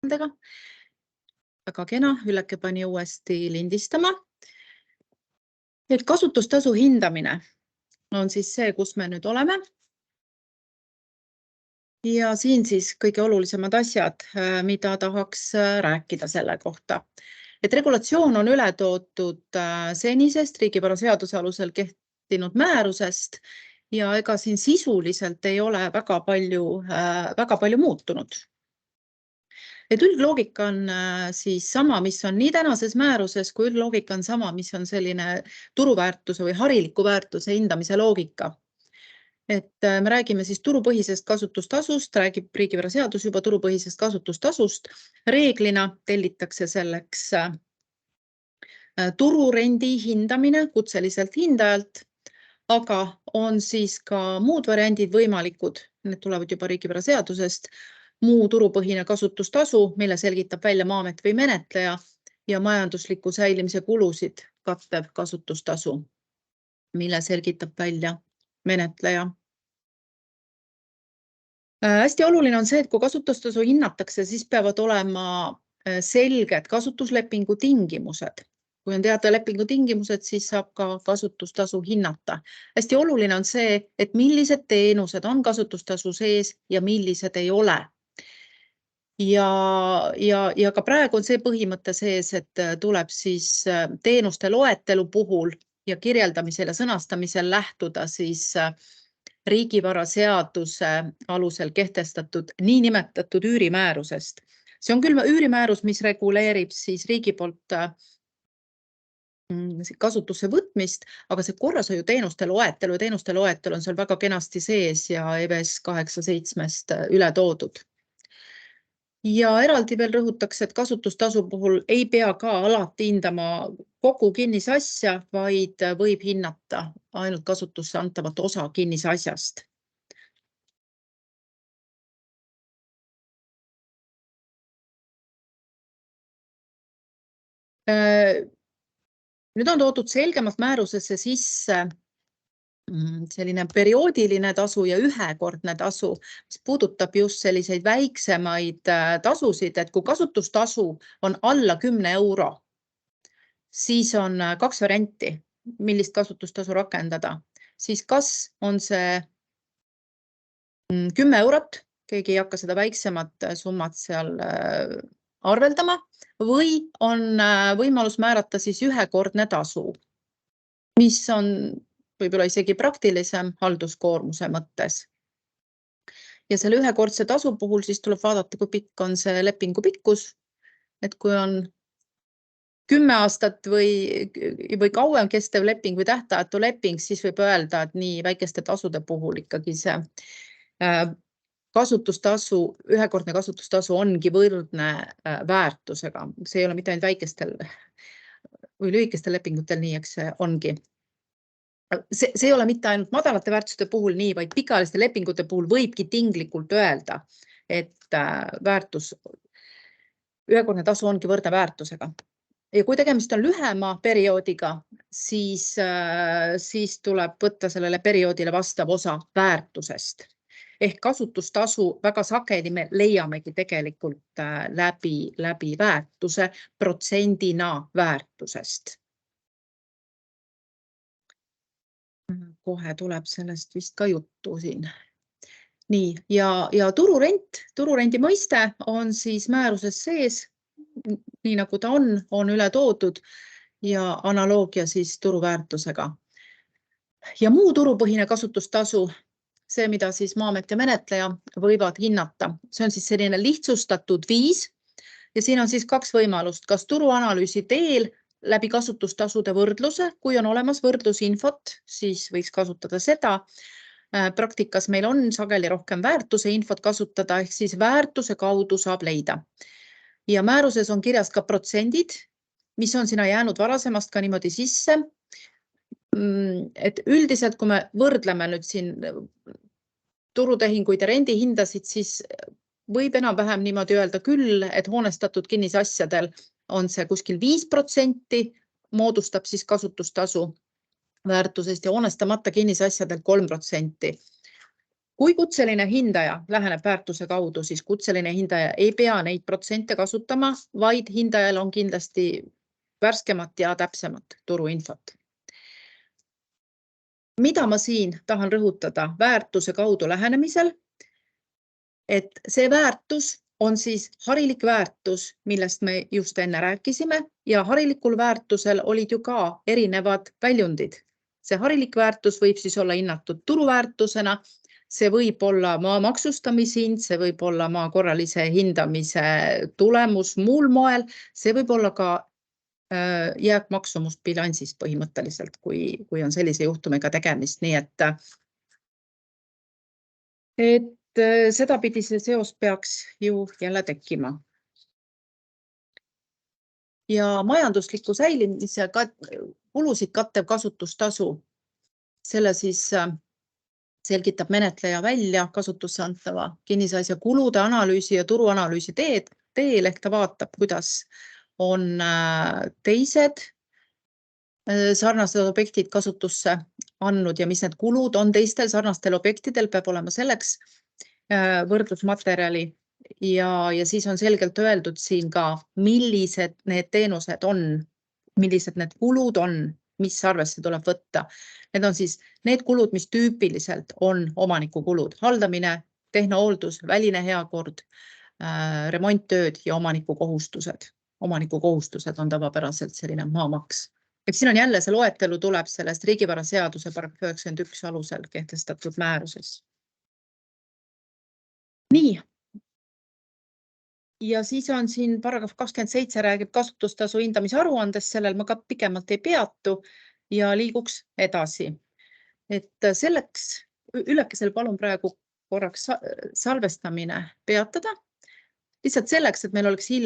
ettekandega. Väga kena, Ülleke pani uuesti lindistama. Et kasutustasu hindamine on siis see, kus me nüüd oleme. Ja siin siis kõige olulisemad asjad, mida tahaks rääkida selle kohta. Et regulatsioon on üle toodud senisest riigivaraseaduse alusel kehtinud määrusest ja ega siin sisuliselt ei ole väga palju muutunud. Et üldloogika on siis sama, mis on nii tänases määruses, kui üldloogika on sama, mis on selline turuväärtuse või hariliku väärtuse hindamise loogika. Et me räägime siis turupõhisest kasutustasust, räägib riigivaraseadus juba turupõhisest kasutustasust. Reeglina tellitakse selleks tururendi hindamine kutseliselt hindajalt, aga on siis ka muud variandid võimalikud, need tulevad juba riigivaraseadusest, muu turupõhine kasutustasu, mille selgitab välja Maa-amet või menetleja ja majandusliku säilimise kulusid kattev kasutustasu, mille selgitab välja menetleja. Hästi oluline on see, et kui kasutustasu hinnatakse, siis peavad olema selged kasutuslepingu tingimused. Kui on teada lepingu tingimused, siis saab ka kasutustasu hinnata. Hästi oluline on see, et millised teenused on kasutustasu sees ja millised ei ole. Ja ka praegu on see põhimõte sees, et tuleb siis teenuste loetelu puhul ja kirjeldamisel ja sõnastamisel lähtuda siis riigivaraseaduse alusel kehtestatud niinimetatud üürimäärusest. See on küll üürimäärus, mis reguleerib siis riigi poolt kasutusse võtmist, aga see korrashoiu teenuste loetelu on seal väga kenasti sees ja EVS 8.7 üle toodud. Ja eraldi veel rõhutakse, et kasutustasu puhul ei pea ka alati hindama kogu kinnisasja, vaid võib hinnata ainult kasutusse antavat osa kinnisasjast. Nüüd on toodud selgemalt määrusesse sisse selline perioodiline tasu ja ühekordne tasu, mis puudutab just selliseid väiksemaid tasusid, et kui kasutustasu on alla 10 euro, siis on kaks varianti, millist kasutustasu rakendada. Siis kas on see 10 eurot, keegi ei hakka seda väiksemat summat seal arveldama, või on võimalus määrata siis ühekordne tasu, mis on võib-olla isegi praktilisem halduskoormuse mõttes. Ja selle ühekordse tasu puhul siis tuleb vaadata, kui pikk on see lepingu pikkus, et kui on 10 aastat või kauem kestev leping või tähtajatu leping, siis võib öelda, et nii väikeste tasude puhul ikkagi see kasutustasu, ühekordne kasutustasu ongi võrdne väärtusega. See ei ole mitte ainult väikestel või lühikestel lepingutel nii, eks see ongi. See ei ole mitte ainult madalate väärtuste puhul nii, vaid pikaajaliste lepingute puhul võibki tinglikult öelda, et ühekordne tasu ongi võrdne väärtusega. Ja kui tegemist on lühema perioodiga, siis tuleb võtta sellele perioodile vastav osa väärtusest. Ehk kasutustasu väga sageli me leiamegi tegelikult läbi väärtuse protsendina väärtusest. Kohe tuleb sellest vist ka juttu siin. Nii, ja tururendi mõiste on siis määruses sees, nii nagu ta on üle toodud ja analoogia siis turuväärtusega. Ja muu turupõhine kasutustasu, see, mida siis Maa-amet ja menetleja võivad hinnata, see on siis selline lihtsustatud viis ja siin on siis kaks võimalust, kas turuanalüüsi teel läbi kasutustasude võrdluse, kui on olemas võrdlusinfot, siis võiks kasutada seda. Praktikas meil on sageli rohkem väärtuse infot kasutada, ehk siis väärtuse kaudu saab leida. Ja määruses on kirjas ka protsendid, mis on sinna jäänud varasemast ka niimoodi sisse. Et üldiselt, kui me võrdleme nüüd siin turutehinguid ja rendihindasid, siis võib enam-vähem niimoodi öelda küll, et hoonestatud kinnisasjadel on see kuskil 5% moodustab siis kasutustasu väärtusest ja hoonestamata kinnisasjadel 3%. Kui kutseline hindaja läheneb väärtuse kaudu, siis kutseline hindaja ei pea neid protsente kasutama, vaid hindajal on kindlasti värskemat ja täpsemat turuinfot. Mida ma siin tahan rõhutada väärtuse kaudu lähenemisel? Et see väärtus on siis harilik väärtus, millest me just enne rääkisime ja harilikul väärtusel olid ju ka erinevad väljundid. See harilik väärtus võib siis olla hinnatud turuväärtusena, see võib olla maa maksustamishind, see võib olla maa korralise hindamise tulemus muul moel, see võib olla ka jääkmaksumus bilansis põhimõtteliselt, kui on sellise juhtumiga tegemist, nii et sedapidi see seos peaks ju jälle tekkima. Ja majandusliku säilimise kulusid kattev kasutustasu, selle siis selgitab menetleja välja kasutusse antava kinnisasja kulude analüüsi ja turuanalüüsi teel, ehk ta vaatab, kuidas on teised sarnased objektid kasutusse andnud ja mis need kulud on teistel sarnastel objektidel, peab olema selleks võrdlusmaterjali ja siis on selgelt öeldud siin ka, millised need teenused on, millised need kulud on, mis arvesse tuleb võtta. Need on siis need kulud, mis tüüpiliselt on omanikukulud, haldamine, tehnooldus, väline heakord, remonttööd ja omanikukohustused. Omanikukohustused on tavapäraselt selline maamaks. Ehk siin on jälle see loetelu tuleb sellest riigivaraseaduse paragrahv 91 alusel kehtestatud määruses. Nii. Ja siis on siin paragrahv 27 räägib kasutustasu hindamise aruandest, sellel ma ka pikemalt ei peatu ja liiguks edasi. Et selleks, Üllekesel palun praegu korraks salvestamine peatada. Lihtsalt selleks, et meil oleks hiljem